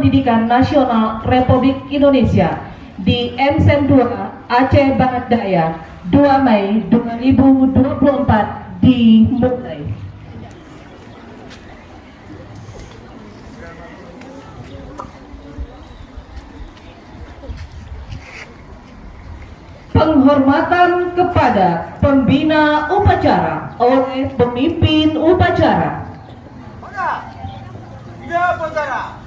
Pendidikan Nasional Republik Indonesia di MSen 2 Aceh Barat Daya 2 Mei 2024 dimulai. Penghormatan kepada pembina upacara oleh pemimpin upacara. Tiga upacara.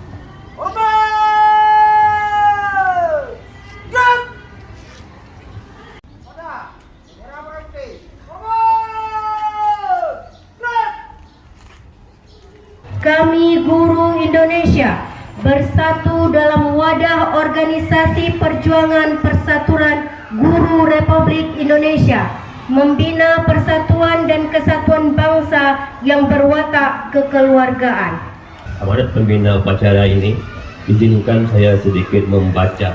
Kami guru Indonesia bersatu dalam wadah organisasi perjuangan persatuan guru Republik Indonesia, membina persatuan dan kesatuan bangsa yang berwatak kekeluargaan. Amanat pembina upacara ini, izinkan saya sedikit membaca.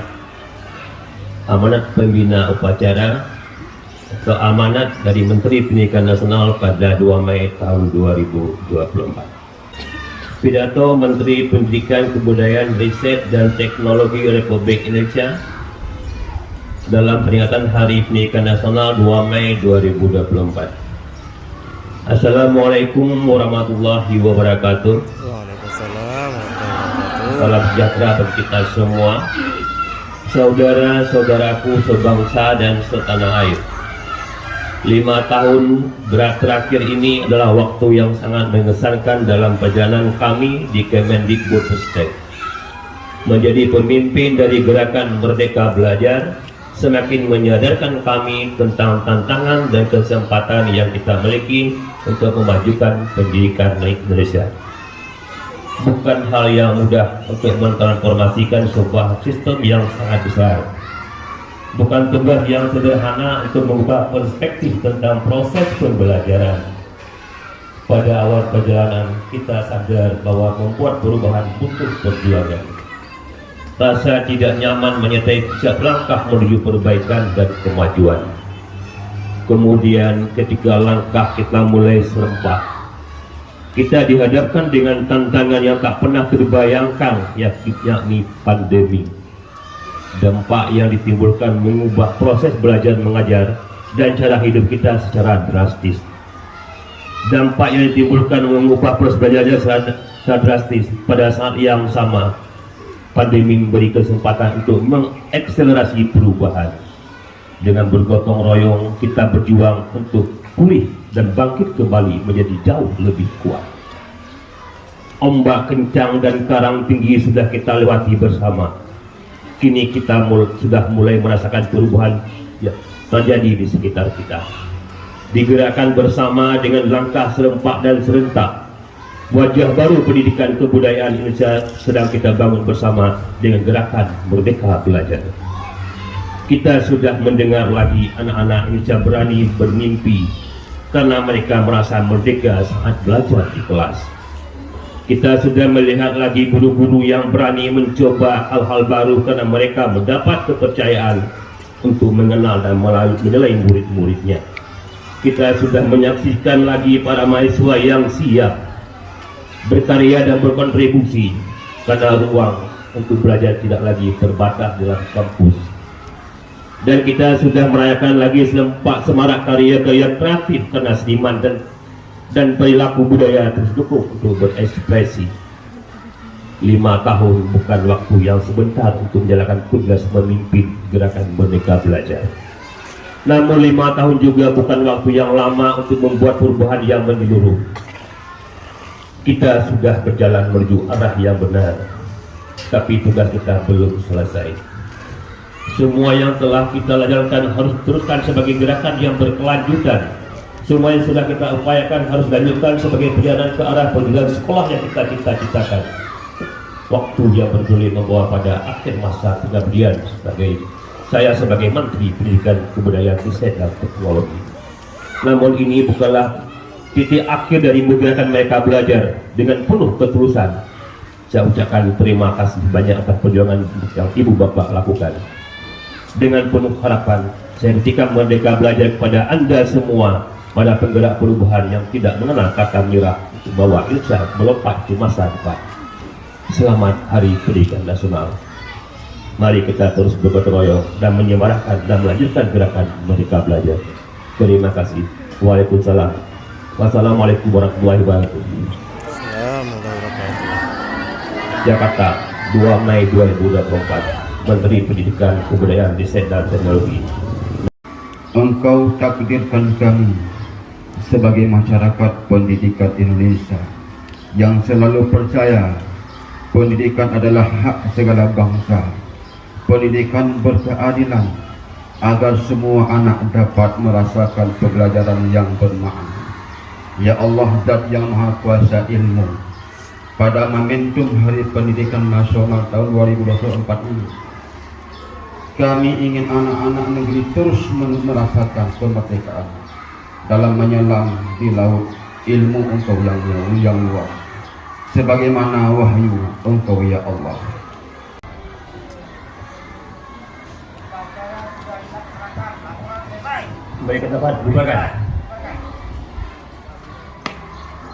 Amanat pembina upacara atau amanat dari Menteri Pendidikan Nasional pada 2 Mei tahun 2024. Pidato Menteri Pendidikan, Kebudayaan, Riset dan Teknologi Republik Indonesia dalam peringatan Hari Pendidikan Nasional 2 Mei 2024. Assalamualaikum warahmatullahi wabarakatuh. Waalaikumsalam warahmatullahi wabarakatuh. Salam sejahtera bagi kita semua, saudara-saudaraku sebangsa dan setanah air. 5 tahun terakhir ini adalah waktu yang sangat mengesankan dalam perjalanan kami di Kemendikbudristek. Menjadi pemimpin dari gerakan Merdeka Belajar semakin menyadarkan kami tentang tantangan dan kesempatan yang kita miliki untuk memajukan pendidikan Indonesia. Bukan hal yang mudah untuk mentransformasikan sebuah sistem yang sangat besar. Bukan tugas yang sederhana untuk mengubah perspektif tentang proses pembelajaran. Pada awal perjalanan kita sadar bahwa membuat perubahan butuh perjuangan. Rasa tidak nyaman menyertai setiap langkah menuju perbaikan dan kemajuan. Kemudian ketika langkah kita mulai serempak, kita dihadapkan dengan tantangan yang tak pernah terbayangkan, yakni pandemi. Dampak yang ditimbulkan mengubah proses belajar mengajar dan cara hidup kita secara drastis. Dampak yang ditimbulkan mengubah proses belajar secara drastis. Pada saat yang sama, pandemi memberi kesempatan untuk mengakselerasi perubahan. Dengan bergotong royong, kita berjuang untuk pulih dan bangkit kembali menjadi jauh lebih kuat. Ombak kencang dan karang tinggi sudah kita lewati bersama. Kini kita sudah mulai merasakan perubahan yang terjadi di sekitar kita. Digerakkan bersama dengan langkah serempak dan serentak, wajah baru pendidikan kebudayaan Indonesia sedang kita bangun bersama dengan gerakan Merdeka Belajar. Kita sudah mendengar lagi anak-anak Indonesia berani bermimpi karena mereka merasa merdeka saat belajar di kelas. Kita sudah melihat lagi guru-guru yang berani mencoba hal-hal baru karena mereka mendapat kepercayaan untuk mengenal dan menilai murid-muridnya. Kita sudah menyaksikan lagi para mahasiswa yang siap berkarya dan berkontribusi karena ruang untuk belajar tidak lagi terbatas dalam kampus. Dan kita sudah merayakan lagi semarak karya-karya kreatif karena seniman dan perilaku budaya terus dukung untuk berekspresi. 5 tahun bukan waktu yang sebentar untuk menjalankan tugas memimpin gerakan Merdeka Belajar. Namun 5 tahun juga bukan waktu yang lama untuk membuat perubahan yang menyeluruh. Kita sudah berjalan menuju arah yang benar, tapi tugas kita belum selesai. Semua yang telah kita lakukan harus teruskan sebagai gerakan yang berkelanjutan. Semua yang sudah kita upayakan harus dilanjutkan sebagai perjalanan ke arah pendidikan sekolah yang kita cita-citakan. Waktu yang bergulir membawa pada akhir masa pengabdian sebagai Menteri Pendidikan, Kebudayaan, Riset dan Teknologi. Namun ini bukanlah titik akhir dari gerakan Merdeka Belajar. Dengan penuh ketulusan saya ucapkan terima kasih banyak atas perjuangan yang Ibu Bapak lakukan. Dengan penuh harapan saya berikan Merdeka Belajar kepada Anda semua, pada penggerak perubahan yang tidak mengenal kata menyerah untuk bawa Indonesia melompat ke masa depan. Selamat Hari Pendidikan Nasional. Mari kita terus bergotong royong dan menyemarakan dan melanjutkan gerakan Merdeka Belajar. Terima kasih. Waalaikumsalam. Wassalamualaikum warahmatullahi wabarakatuh. Assalamualaikum warahmatullahi wabarakatuh. Jakarta, 2 Mei 2024. Menteri Pendidikan, Kebudayaan, Desain dan Teknologi. Engkau takdirkan kami sebagai masyarakat pendidikan Indonesia yang selalu percaya pendidikan adalah hak segala bangsa. Pendidikan berkeadilan agar semua anak dapat merasakan pembelajaran yang bermakna. Ya Allah, Zat yang Maha Kuasa Ilmu, pada momentum Hari Pendidikan Nasional tahun 2024 ini, kami ingin anak-anak negeri terus merasakan kemerdekaan dalam menyelam di laut ilmu Engkau yang luas, sebagaimana wahyu Engkau ya Allah. Baik, tempat bubarkan.